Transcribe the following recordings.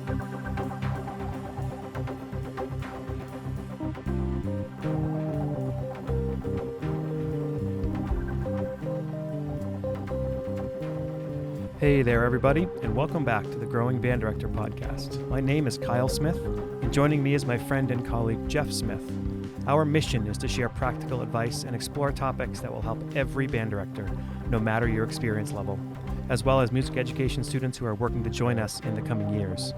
Hey there, everybody, and welcome back to the Growing Band Director podcast. My name is Kyle Smith, and joining me is my friend and colleague, Jeff Smith. Our mission is to share practical advice and explore topics that will help every band director, no matter your experience level, as well as music education students who are working to join us in the coming years.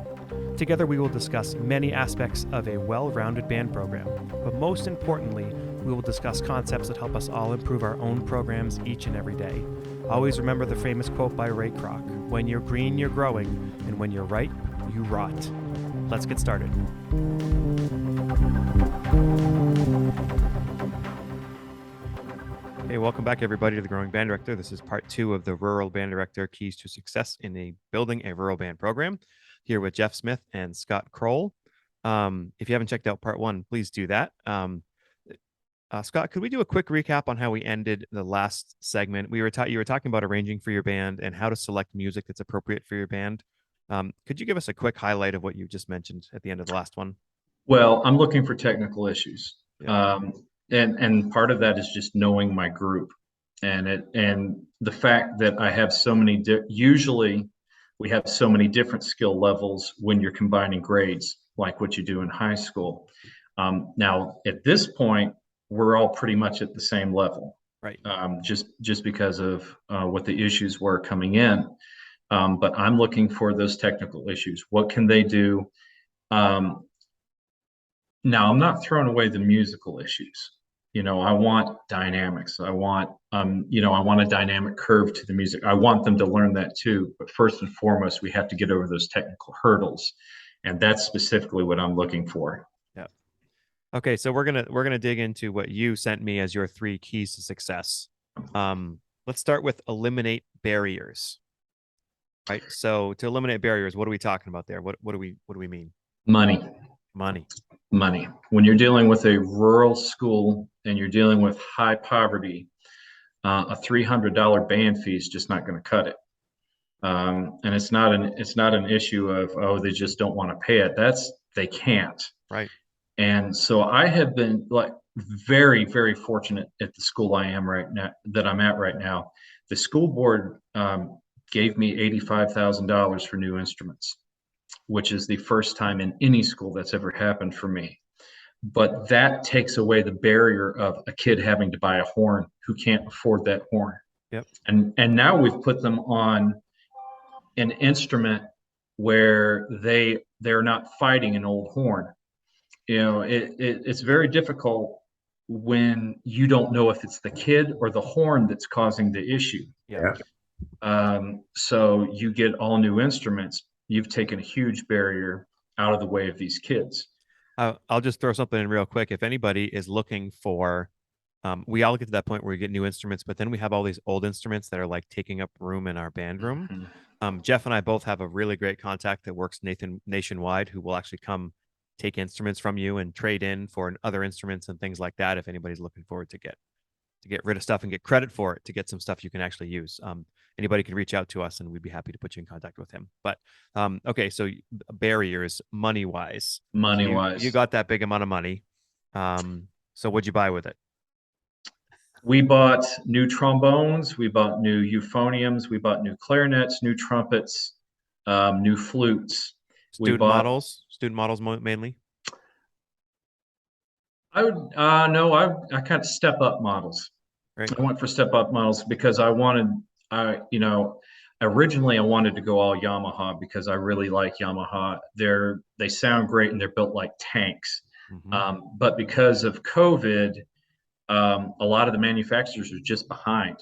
Together, we will discuss many aspects of a well-rounded band program, but most importantly, we will discuss concepts that help us all improve our own programs each and every day. Always remember the famous quote by Ray Kroc, "When you're green, you're growing, and when you're right, you rot." Let's get started. Hey, welcome back, everybody, to the Growing Band Director. This is part 2 of the Rural Band Director Keys to Success in Building a Rural Band Program, here with Jeff Smith and Scott Kroll. If you haven't checked out part 1, please do that. Scott, could we do a quick recap on how we ended the last segment? You were talking about arranging for your band and how to select music that's appropriate for your band. Could you give us a quick highlight of what you just mentioned at the end of the last one? Well, I'm looking for technical issues. Yeah. And part of that is just knowing my group and the fact that I have so many usually we have so many different skill levels when you're combining grades, like what you do in high school. Now at this point, we're all pretty much at the same level, right? Just because of what the issues were coming in. But I'm looking for those technical issues. What can they do? Now I'm not throwing away the musical issues. I want dynamics. I want I want a dynamic curve to the music. I want them to learn that too. But first and foremost, we have to get over those technical hurdles, and that's specifically what I'm looking for. Yeah. Okay, so we're gonna dig into what you sent me as your 3 keys to success. Let's start with eliminate barriers. Right. So to eliminate barriers, what are we talking about there? What do we mean? Money. When you're dealing with a rural school and you're dealing with high poverty, a $300 band fee is just not going to cut it. And it's not an issue of they just don't want to pay it. They can't. Right. And so I have been very, very fortunate at the school I'm at right now. The school board gave me $85,000 for new instruments, which is the first time in any school that's ever happened for me. But that takes away the barrier of a kid having to buy a horn who can't afford that horn. Yep. And now we've put them on an instrument where they're not fighting an old horn. It's very difficult when you don't know if it's the kid or the horn that's causing the issue. Yeah. So you get all new instruments. You've taken a huge barrier out of the way of these kids. I'll just throw something in real quick. If anybody is looking for, we all get to that point where we get new instruments, but then we have all these old instruments that are like taking up room in our band room. Mm-hmm. Jeff and I both have a really great contact that works nationwide who will actually come take instruments from you and trade in for other instruments and things like that. If anybody's looking forward to get rid of stuff and get credit for it, to get some stuff you can actually use. Anybody can reach out to us and we'd be happy to put you in contact with him. But okay, so barriers money-wise. You got that big amount of money. So what'd you buy with it? We bought new trombones, we bought new euphoniums, we bought new clarinets, new trumpets, new flutes. Student models mainly? I would no, I kind of step up models. Right. I went for step up models because originally I wanted to go all Yamaha because I really like Yamaha. They sound great and they're built like tanks. Mm-hmm. But because of COVID, a lot of the manufacturers are just behind.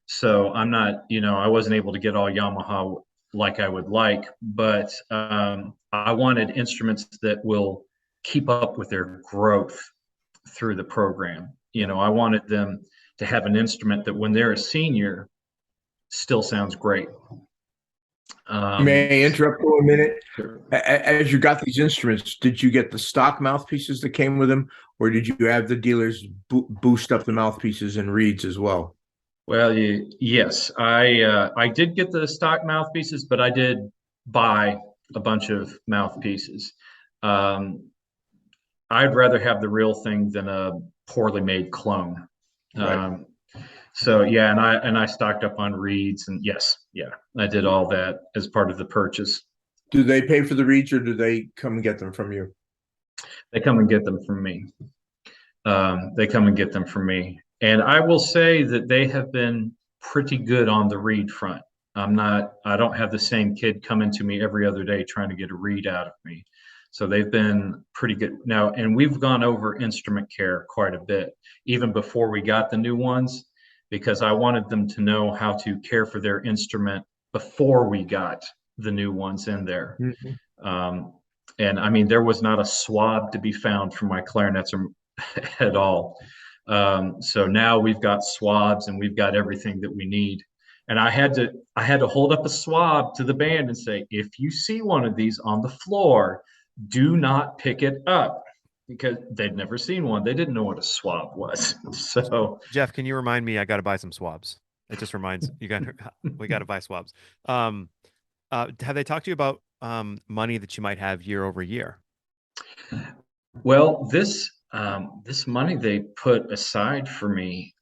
So I wasn't able to get all Yamaha like I would like, but I wanted instruments that will keep up with their growth through the program. I wanted them to have an instrument that when they're a senior still sounds great. May I interrupt for a minute? Sure. As you got these instruments, did you get the stock mouthpieces that came with them, or did you have the dealers boost up the mouthpieces and reeds as well? Well, yes, I did get the stock mouthpieces, but I did buy a bunch of mouthpieces. Um, I'd rather have the real thing than a poorly made clone. Right. So yeah, and I stocked up on reeds, and yes, yeah, I did all that as part of the purchase. Do they pay for the reeds, or do they come and get them from you? They come and get them from me. They come and get them from me, and I will say that they have been pretty good on the reed front. I don't have the same kid coming to me every other day trying to get a read out of me. So they've been pretty good now, and we've gone over instrument care quite a bit, even before we got the new ones, because I wanted them to know how to care for their instrument before we got the new ones in there. Mhm. Um, and I mean, there was not a swab to be found for my clarinets at all. So now we've got swabs and we've got everything that we need. And I had to hold up a swab to the band and say, if you see one of these on the floor, do not pick it up, because they'd never seen one. They didn't know what a swab was. So Jeff, can you remind me? I got to buy some swabs. It just reminds you got we got to buy swabs. Um, have they talked to you about money that you might have year over year? well, this money they put aside for me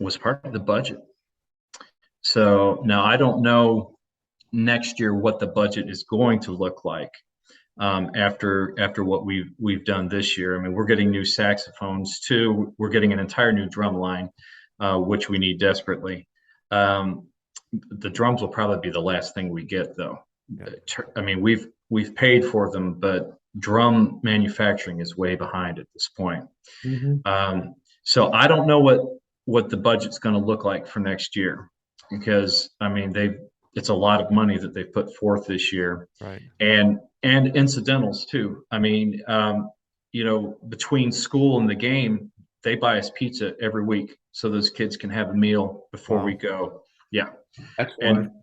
was part of the budget. So now I don't know next year what the budget is going to look like after what we've done this year. I mean, we're getting new saxophones too. We're getting an entire new drum line, which we need desperately. Um, the drums will probably be the last thing we get, though. Yeah. I mean, we've paid for them, but drum manufacturing is way behind at this point. Mhm. So I don't know what the budget's going to look like for next year, because I mean it's a lot of money that they've put forth this year, Right. and incidentals too. I mean, between school and the game, they buy us pizza every week so those kids can have a meal before Wow. we go. Yeah, That's and fun.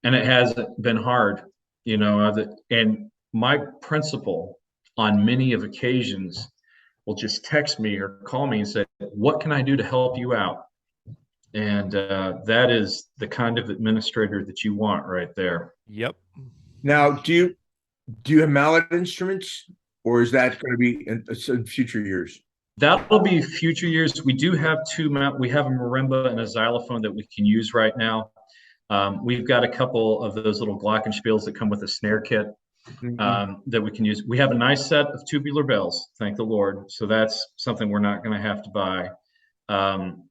and it hasn't been hard, and my principal on many of occasions will just text me or call me and say, what can I do to help you out? And that is the kind of administrator that you want right there. Yep. Now, do you have mallet instruments, or is that going to be in future years? That'll be future years. We do have we have a marimba and a xylophone that we can use right now. We've got a couple of those little glockenspiels that come with a snare kit Mhm. that we can use. We have a nice set of tubular bells, thank the Lord. So that's something we're not going to have to buy.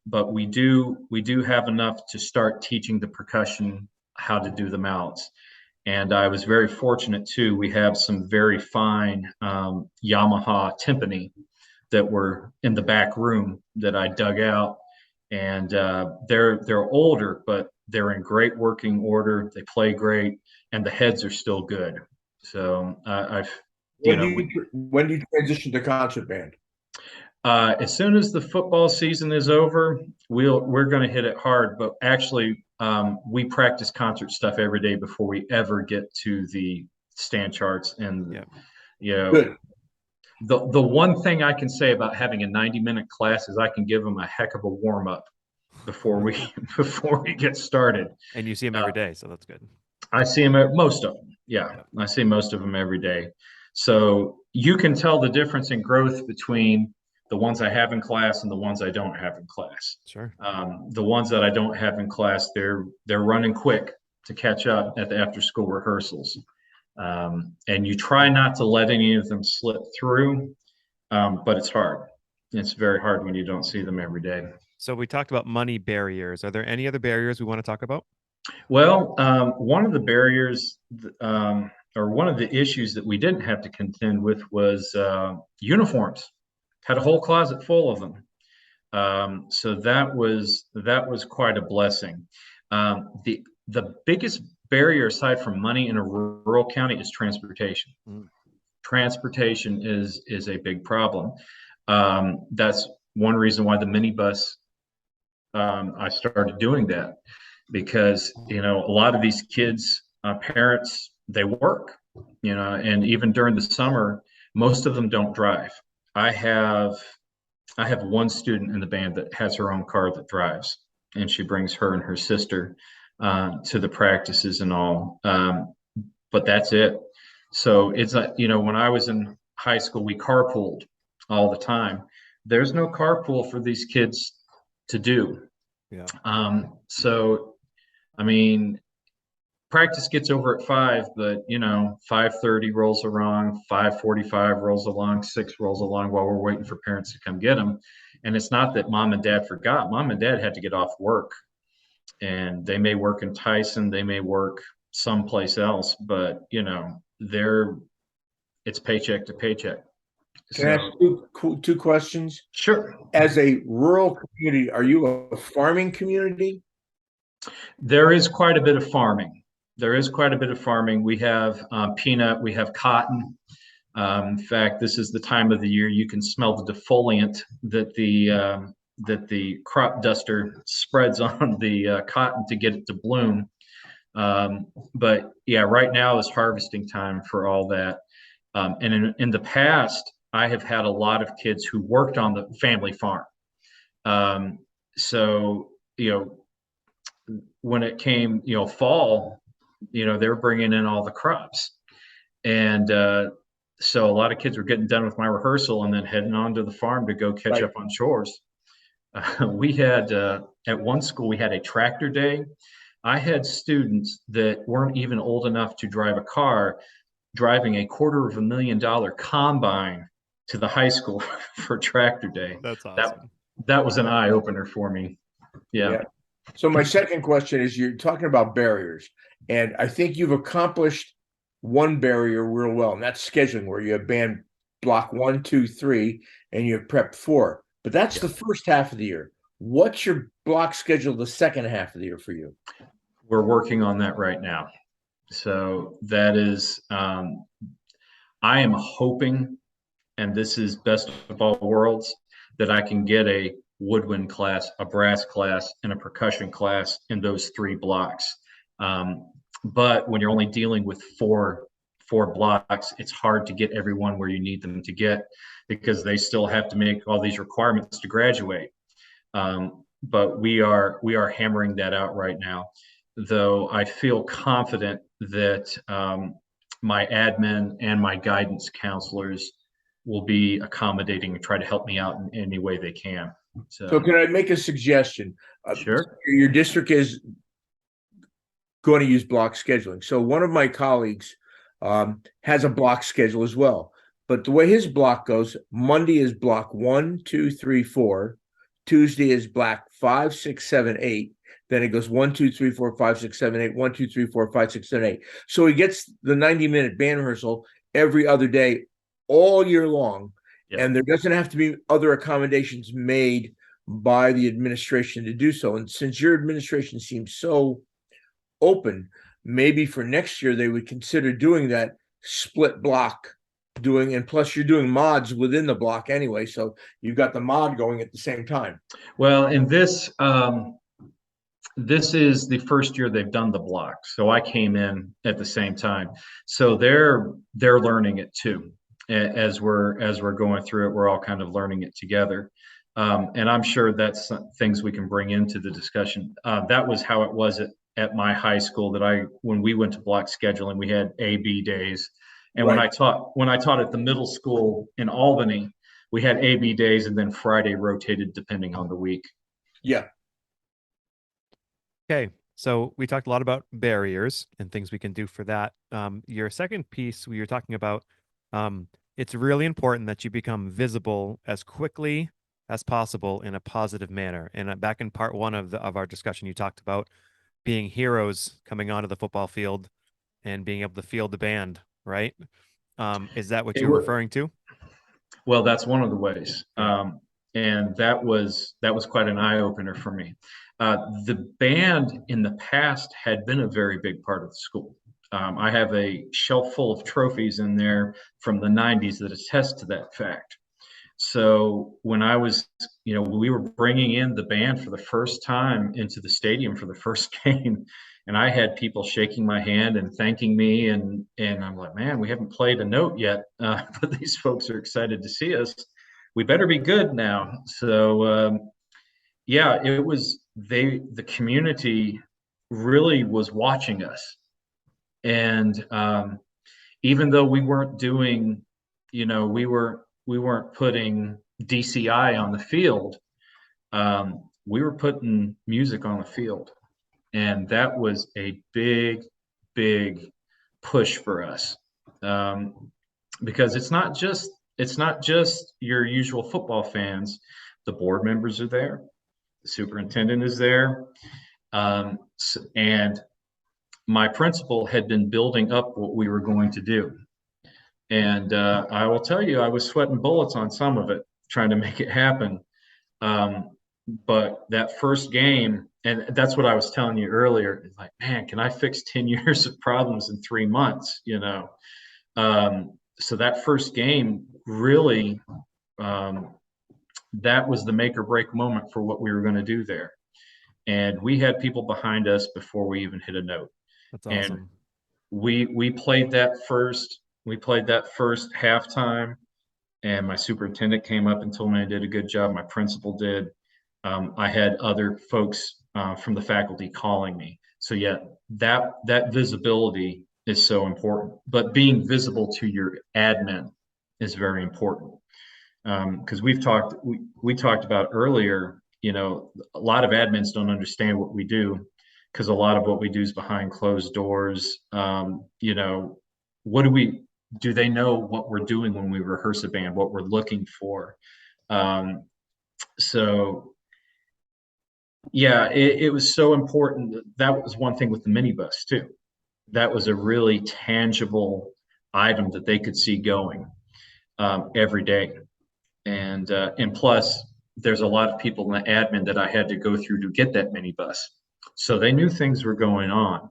But we do have enough to start teaching the percussion how to do the mounts. And I was very fortunate too. We have some very fine Yamaha timpani that were in the back room that I dug out, and they're older, but they're in great working order. They play great, and the heads are still good. So I've When do you transition to concert band? as soon as the football season is over, we're going to hit it hard. But actually, we practice concert stuff every day before we ever get to the stand charts. And Yeah. you know, Good. the one thing I can say about having a 90-minute class is I can give them a heck of a warm up before we before we get started. And you see them every day, so that's good. I see them most of them. Yeah, Yeah. I see most of them every day. So you can tell the difference in growth between the ones I have in class and the ones I don't have in class. Sure. The ones that I don't have in class, they're running quick to catch up at the after school rehearsals. And you try not to let any of them slip through, but it's hard. It's very hard when you don't see them every day. So we talked about money barriers. Are there any other barriers we want to talk about? Well, one of the barriers, or one of the issues that we didn't have to contend with was uniforms. Had a whole closet full of them. So that was quite a blessing. The biggest barrier aside from money in a rural county is transportation. Mm. Transportation is a big problem. That's one reason why the minibus, I started doing that, because a lot of these kids, parents, they work, and even during the summer, most of them don't drive. I have one student in the band that has her own car that drives, and she brings her and her sister to the practices and all. but that's it. So it's when I was in high school, we carpooled all the time. There's no carpool for these kids to do. Yeah. So I mean, practice gets over at 5, but 5:30 rolls along, 5:45 rolls along, 6 rolls along while we're waiting for parents to come get them. And it's not that mom and dad forgot. Mom and dad had to get off work, and they may work in Tyson, they may work someplace else, but it's paycheck to paycheck. Can I ask two questions? Sure. As a rural community, are you a farming community? There is quite a bit of farming. We have peanut, we have cotton. In fact, this is the time of the year you can smell the defoliant that the crop duster spreads on the cotton to get it to bloom. But yeah, right now is harvesting time for all that. And in the past, I have had a lot of kids who worked on the family farm. So, when it came, fall, they were bringing in all the crops. And so a lot of kids were getting done with my rehearsal and then heading on to the farm to go catch up on chores. We had, at one school, we had a tractor day. I had students that weren't even old enough to drive a car, driving a $250,000 combine to the high school for tractor day. That's awesome. That was an eye opener for me. Yeah. So my second question is, you're talking about barriers, and I think you've accomplished one barrier real well, and that's scheduling, where you have band block 1, 2, 3, and you have prep 4. But that's the first half of the year. What's your block schedule the second half of the year for you? We're working on that right now. So that is, I am hoping, and this is best of all worlds, that I can get a woodwind class, a brass class, and a percussion class in those 3 blocks. But when you're only dealing with four blocks, it's hard to get everyone where you need them to get, because they still have to make all these requirements to graduate. But we are hammering that out right now, though I feel confident that my admin and my guidance counselors will be accommodating and try to help me out in any way they can. So can I make a suggestion? Sure. Your district is going to use block scheduling. So one of my colleagues has a block schedule as well. But the way his block goes, Monday is block 1, 2, 3, 4. Tuesday is block 5, 6, 7, 8. Then it goes 1, 2, 3, 4, 5, 6, 7, 8, 1, 2, 3, 4, 5, 6, 7, 8. So he gets the 90-minute band rehearsal every other day all year long. Yeah. And there doesn't have to be other accommodations made by the administration to do so. And since your administration seems so open, maybe for next year they would consider doing that split block and plus you're doing mods within the block anyway, so you've got the mod going at the same time. Well, in this is the first year they've done the block, so I came in at the same time, so they're learning it too. As we're going through it, we're all kind of learning it together. And I'm sure that's things we can bring into the discussion. That was how it was at my high school, when we went to block scheduling, we had A-B days. And right. when I taught at the middle school in Albany, we had A-B days, and then Friday rotated depending on the week. Yeah. Okay. So we talked a lot about barriers and things we can do for that. Your second piece, we were talking about, it's really important that you become visible as quickly as possible in a positive manner. And back in part 1 of our discussion, you talked about being heroes coming onto the football field and being able to field the band, right? Is that what you're referring to? Well, that's one of the ways. And that was quite an eye opener for me. The band in the past had been a very big part of the school. I have a shelf full of trophies in there from the 90s that attest to that fact. So when I was, we were bringing in the band for the first time into the stadium for the first game, and I had people shaking my hand and thanking me, and I'm like, man, we haven't played a note yet, but these folks are excited to see us. We better be good now. So yeah, it was the community really was watching us. And even though we weren't doing, we weren't putting DCI on the field, we were putting music on the field. And that was a big, big push for us. Because it's not just your usual football fans. The board members are there, the superintendent is there, and my principal had been building up what we were going to do. And I will tell you, I was sweating bullets on some of it, trying to make it happen. But that first game, and that's what I was telling you earlier, like, man, can I fix 10 years of problems in 3 months? So that first game really, that was the make or break moment for what we were going to do there. And we had people behind us before we even hit a note. That's awesome. And we played that first halftime, and my superintendent came up and told me I did a good job. My principal did. I had other folks from the faculty calling me. So yeah, that visibility is so important. But being visible to your admin is very important. Because we talked about earlier, a lot of admins don't understand what we do, because a lot of what we do is behind closed doors. Do they know what we're doing when we rehearse a band, what we're looking for? So yeah, it was so important. That was one thing with the minibus too. That was a really tangible item that they could see going every day. And plus, there's a lot of people in the admin that I had to go through to get that minibus. So they knew things were going on.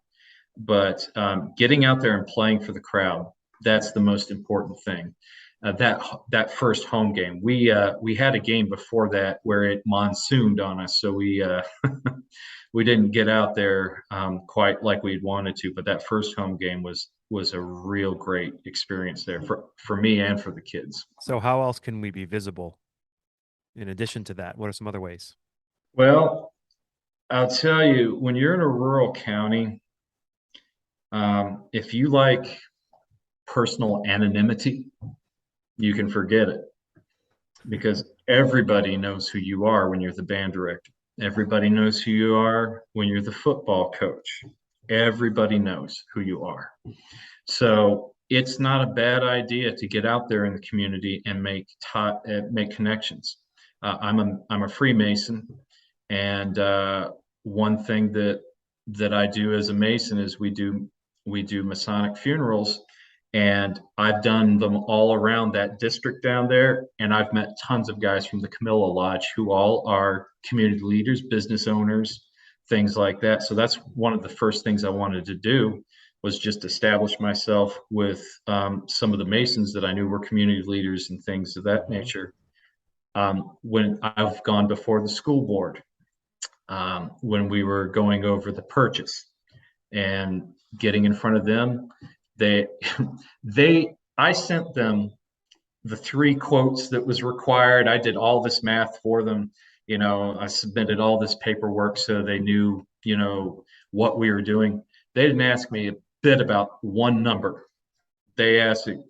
But getting out there and playing for the crowd, that's the most important thing. That first home game, we had a game before that where it monsooned on us, so we we didn't get out there quite like we'd wanted to. But that first home game was a real great experience there for me and for the kids. So how else can we be visible in addition to that? What are some other ways? Well, I'll tell you, when you're in a rural county, if you like personal anonymity, you can forget it, because everybody knows who you are when you're the band director. Everybody knows who you are when you're the football coach. Everybody knows who you are. So it's not a bad idea to get out there in the community and make connections. I'm a Freemason, and one thing that I do as a Mason is we do Masonic funerals. And I've done them all around that district down there. And I've met tons of guys from the Camilla Lodge who all are community leaders, business owners, things like that. So that's one of the first things I wanted to do, was just establish myself with some of the Masons that I knew were community leaders and things of that nature. When I've gone before the school board, when we were going over the purchase and getting in front of them, I sent them the 3 quotes that was required. I did all this math for them. I submitted all this paperwork so they knew, what we were doing. They didn't ask me a bit about one number. They asked me,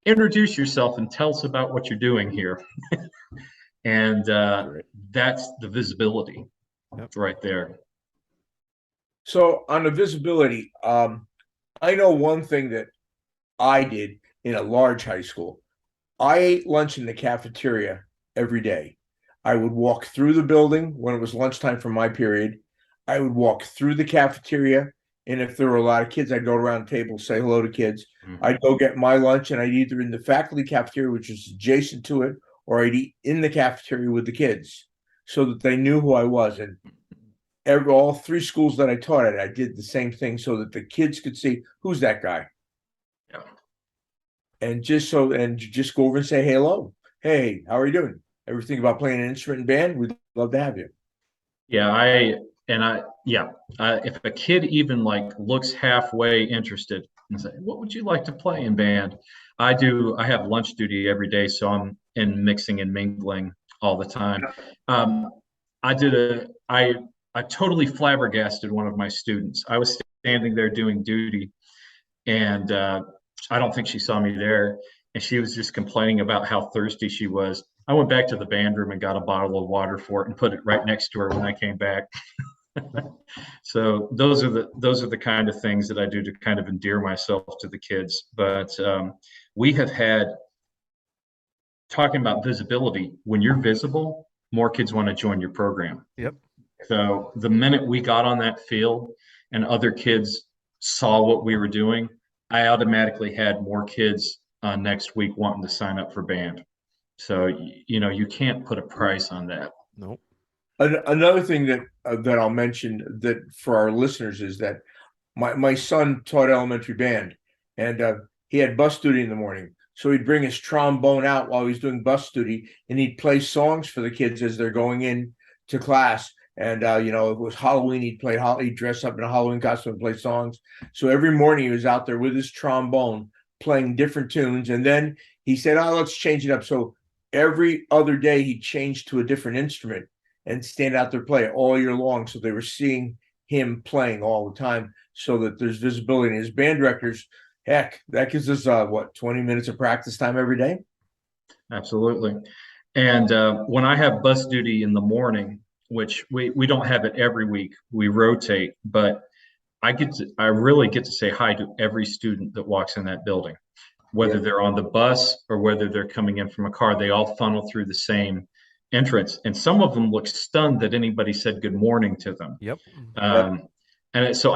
introduce yourself and tell us about what you're doing here. And that's the visibility right there. So on the visibility, I know one thing that I did in a large high school. I ate lunch in the cafeteria every day. I would walk through the building when it was lunchtime for my period. I would walk through the cafeteria, and if there were a lot of kids, I'd go around the table, say hello to kids. Mm-hmm. I'd go get my lunch, and I'd either in the faculty cafeteria, which was adjacent to it, or I'd eat in the cafeteria with the kids so that they knew who I was. And all 3 schools that I taught at, I did the same thing so that the kids could see, who's that guy? Yeah. And just go over and say hello. Hey, how are you doing? Ever think about playing an instrument in band? We'd love to have you. Yeah, if a kid even looks halfway interested and say, what would you like to play in band? I have lunch duty every day, so I'm in mixing and mingling all the time. I totally flabbergasted one of my students. I was standing there doing duty, and I don't think she saw me there. And she was just complaining about how thirsty she was. I went back to the band room and got a bottle of water for it and put it right next to her when I came back. So those are the kind of things that I do to kind of endear myself to the kids. But we have had, talking about visibility, when you're visible, more kids want to join your program. Yep. So the minute we got on that field and other kids saw what we were doing, I automatically had more kids next week wanting to sign up for band. So, you can't put a price on that. Nope. Another thing that I'll mention that for our listeners is that my son taught elementary band, and he had bus duty in the morning. So he'd bring his trombone out while he was doing bus duty, and he'd play songs for the kids as they're going in to class. And it was Halloween. He'd dress up in a Halloween costume and play songs. So every morning he was out there with his trombone playing different tunes. And then he said, "Oh, let's change it up." So every other day he changed to a different instrument and stand out there play all year long. So they were seeing him playing all the time, so that there's visibility. And his band directors, heck, that gives us 20 minutes of practice time every day. Absolutely. And when I have bus duty in the morning, which we don't have it every week, we rotate, but I really get to say hi to every student that walks in that building, whether they're on the bus or whether they're coming in from a car. They all funnel through the same entrance, and some of them look stunned that anybody said good morning to them. Yep. And so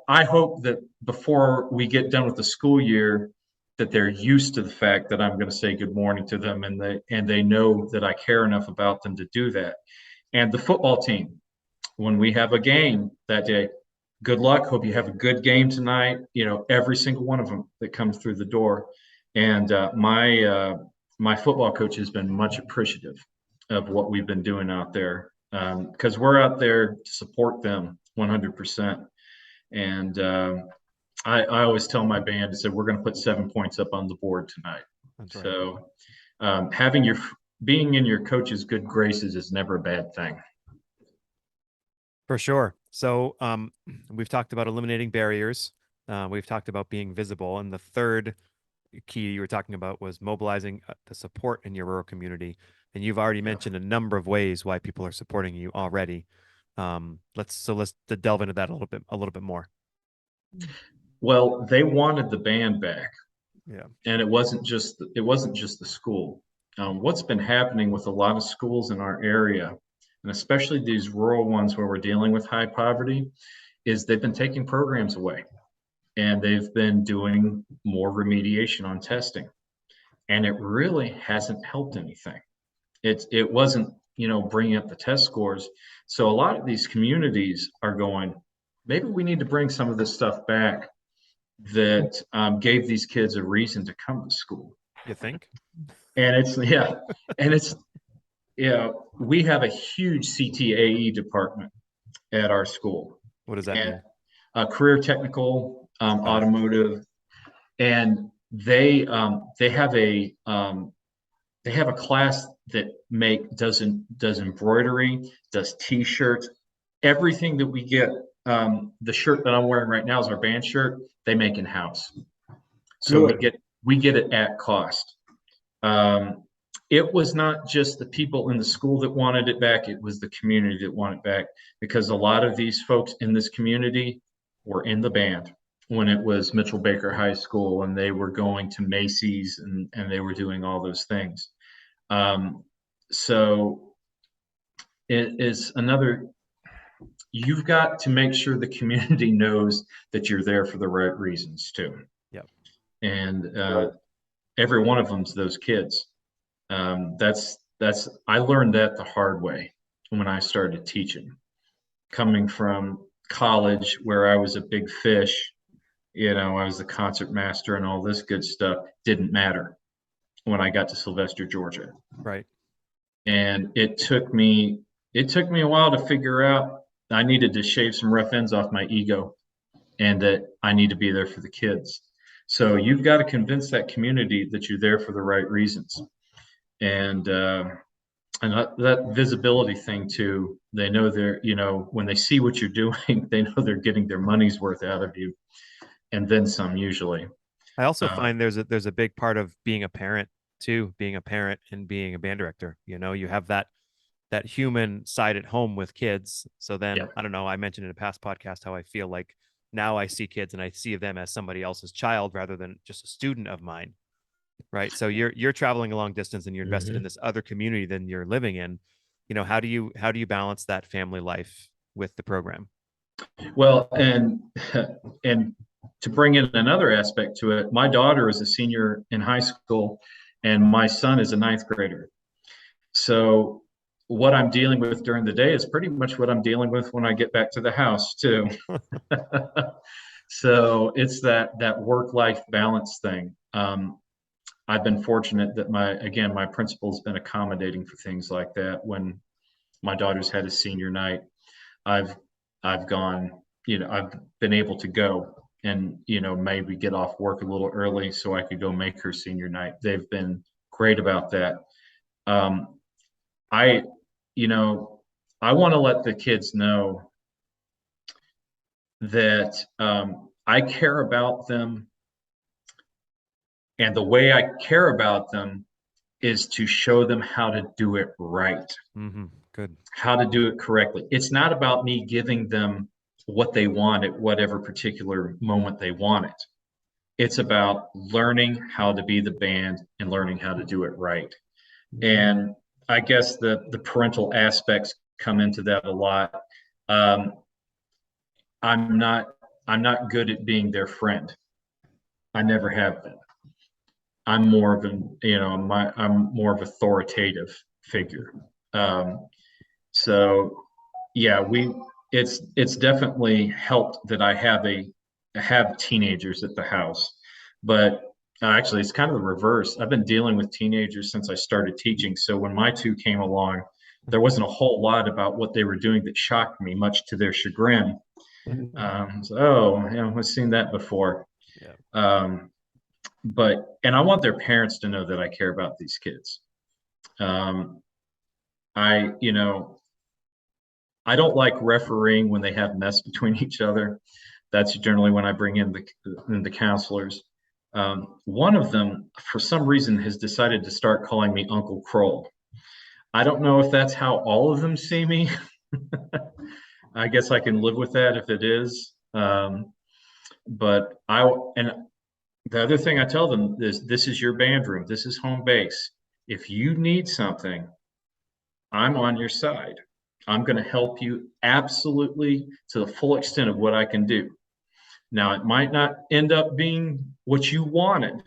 I hope that before we get done with the school year, that they're used to the fact that I'm going to say good morning to them, and they know that I care enough about them to do that. And the football team, when we have a game that day, good luck. Hope you have a good game tonight. Every single one of them that comes through the door. And my football coach has been much appreciative of what we've been doing out there, because we're out there to support them 100%. And I always tell my band, I said, we're going to put 7 points up on the board tonight. That's right. So being in your coach's good graces is never a bad thing. For sure. So we've talked about eliminating barriers. We've talked about being visible. And the third key you were talking about was mobilizing the support in your rural community. And you've already mentioned a number of ways why people are supporting you already. Let's delve into that a little bit more. Well, they wanted the band back. Yeah. And it wasn't just the school. What's been happening with a lot of schools in our area, and especially these rural ones where we're dealing with high poverty, is they've been taking programs away, and they've been doing more remediation on testing, and it really hasn't helped anything. It wasn't bringing up the test scores. So a lot of these communities are going, maybe we need to bring some of this stuff back that gave these kids a reason to come to school. You think? And we have a huge CTAE department at our school. What does that mean? Career technical, automotive, and they have a class that does embroidery, does T-shirts, everything that we get. The shirt that I'm wearing right now is our band shirt. They make in house, so we get it at cost. It was not just the people in the school that wanted it back, it was the community that wanted it back, because a lot of these folks in this community were in the band when it was Mitchell Baker High School, and they were going to Macy's and they were doing all those things. So it is you've got to make sure the community knows that you're there for the right reasons too. Yep. And every one of them's those kids. I learned that the hard way when I started teaching. Coming from college where I was a big fish, I was the concert master and all this good stuff, didn't matter when I got to Sylvester, Georgia. Right. And it took me a while to figure out I needed to shave some rough ends off my ego, and that I need to be there for the kids. So you've got to convince that community that you're there for the right reasons. And that visibility thing too, they know when they see what you're doing, they know they're getting their money's worth out of you. and then some usually. I also Uh, find there's a big part of being a parent too, being a parent and being a band director. You know, you have that human side at home with kids. So yeah. then I don't know, I mentioned in a past podcast how I feel like now I see kids and I see them as somebody else's child rather than just a student of mine. Right. So you're traveling a long distance and you're invested in Mhm. this other community than you're living in. You know, how do you balance that family life with the program? Well, and to bring in another aspect to it, my daughter is a senior in high school, and my son is a ninth grader. So what I'm dealing with during the day is pretty much what I'm dealing with when I get back to the house too. So it's that work-life balance thing. I've been fortunate that my principal's been accommodating for things like that. When my daughter's had a senior night, I've I've gone, I've been able to go and, maybe get off work a little early so I could go make her senior night. They've been great about that. Um, I, you know, I want to let the kids know that I care about them, and the way I care about them is to show them how to do it right, Mm-hmm. Good. how to do it correctly. It's not about me giving them what they want at whatever particular moment they want it. It's about learning how to be the band and learning how to do it right. And I guess the parental aspects come into that a lot. Um, I'm not I'm not good at being their friend. I never have been. I'm more of an I'm more of authoritative figure. Um, so yeah, it's definitely helped that I have teenagers at the house, but actually it's kind of the reverse. I've been dealing with teenagers since I started teaching. So when my two came along, there wasn't a whole lot about what they were doing that shocked me, much to their chagrin. So, oh, yeah, I've seen that before. Yeah. And I want their parents to know that I care about these kids. Um, I, you know, I don't like refereeing when they have mess between each other. That's generally when I bring in the counselors. One of them, for some reason, has decided to start calling me Uncle Kroll. I don't know if that's how all of them see me. I guess I can live with that if it is. But and the other thing I tell them is this is your band room. This is home base. If you need something, I'm on your side. I'm going to help you absolutely to the full extent of what I can do. Now, it might not end up being what you wanted,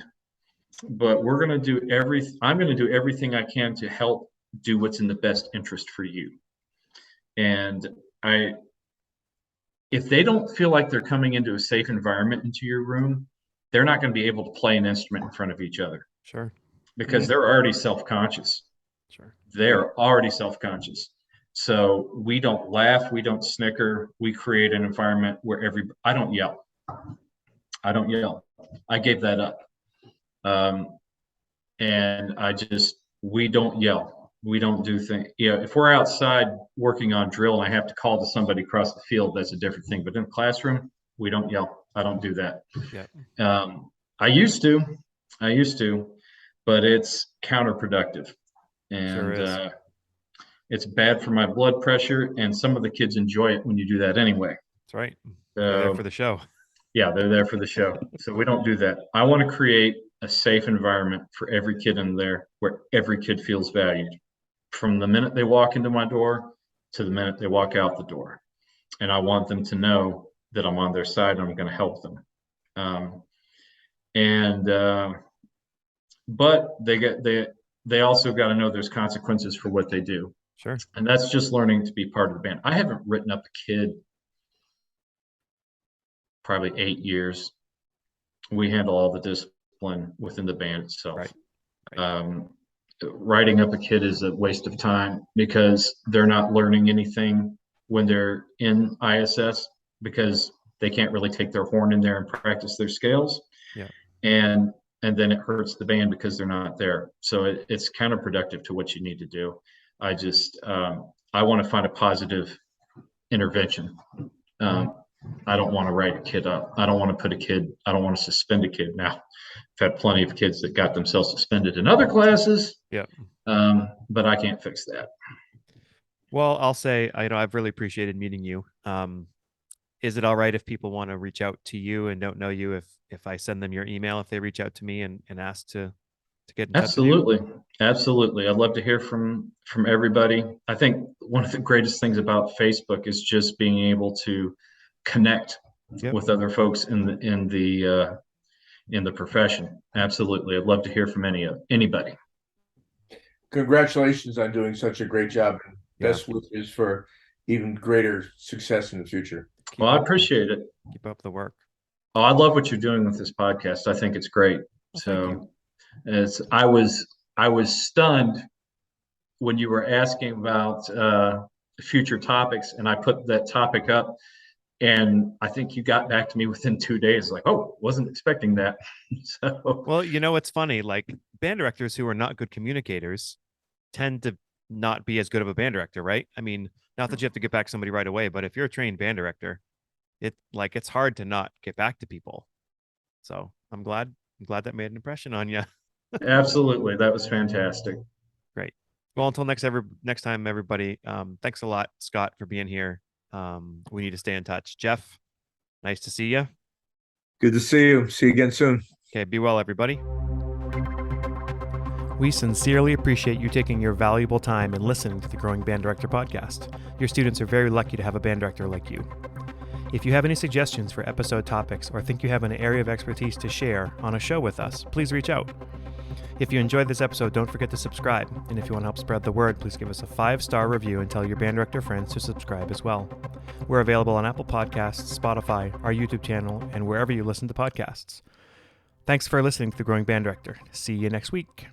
but I'm going to do everything I can to help do what's in the best interest for you. And I, if they don't feel like they're coming into a safe environment into your room, they're not going to be able to play an instrument in front of each other Sure. because they're already self-conscious. Sure. They're already self-conscious. So we don't laugh, we don't snicker, we create an environment where I don't yell. I don't yell. I gave that up. Um, and we don't yell. We don't do things. If we're outside working on drill and I have to call to somebody across the field, that's a different thing. But in the classroom, we don't yell. I don't do that. Yeah. I used to, but it's counterproductive. Sure And is. it's bad for my blood pressure. And some of the kids enjoy it when you do that anyway. That's right. They're there for So the show. yeah, they're there for the show. So we don't do that. I want to create a safe environment for every kid in there where every kid feels valued from the minute they walk into my door to the minute they walk out the door. And I want them to know that I'm on their side and I'm going to help them. Um, and but they also got to know there's consequences for what they do. Sure. And that's just learning to be part of the band. I haven't written up a kid probably 8 years. We handle all the discipline within the band itself. Right. Um, writing up a kid is a waste of time because they're not learning anything when they're in ISS because they can't really take their horn in there and practice their scales. Yeah. And then it hurts the band because they're not there. So it's counterproductive to what you need to do. I want to find a positive intervention. I don't want to write a kid up. I don't want to suspend a kid. Now, I've had plenty of kids that got themselves suspended in other classes. Yeah. But I can't fix that. Well, I'll say, I've really appreciated meeting you. Is it all right if people want to reach out to you and don't know you, if I send them your email, if they reach out to me and ask to get in touch with you? Absolutely. I'd love to hear from everybody. I think one of the greatest things about Facebook is just being able to connect with other folks in the profession. Absolutely. I'd love to hear from anybody. Congratulations on doing such a great job. And best wishes for even greater success in the future. Well, I appreciate it. Keep up the work. Oh, I love what you're doing with this podcast. I think it's great. Well, So I was stunned when you were asking about future topics, and I put that topic up, and I think you got back to me within 2 days, like, oh, wasn't expecting that. So, well, it's funny, like band directors who are not good communicators tend to not be as good of a band director, right? I mean, not that you have to get back somebody right away, but if you're a trained band director, it's hard to not get back to people. So I'm glad that made an impression on you. absolutely, that was fantastic. Great. Well, until next time, everybody. Thanks a lot, Scott, for being here. We need to stay in touch. Jeff, nice to see you. Good to see you. See you again soon. Okay, be well, everybody. We sincerely appreciate you taking your valuable time and listening to the Growing Band Director podcast. Your students are very lucky to have a band director like you. If you have any suggestions for episode topics or think you have an area of expertise to share on a show with us, please reach out. If you enjoyed this episode, don't forget to subscribe. And if you want to help spread the word, please give us a 5-star review and tell your band director friends to subscribe as well. We're available on Apple Podcasts, Spotify, our YouTube channel, and wherever you listen to podcasts. Thanks for listening to The Growing Band Director. See you next week.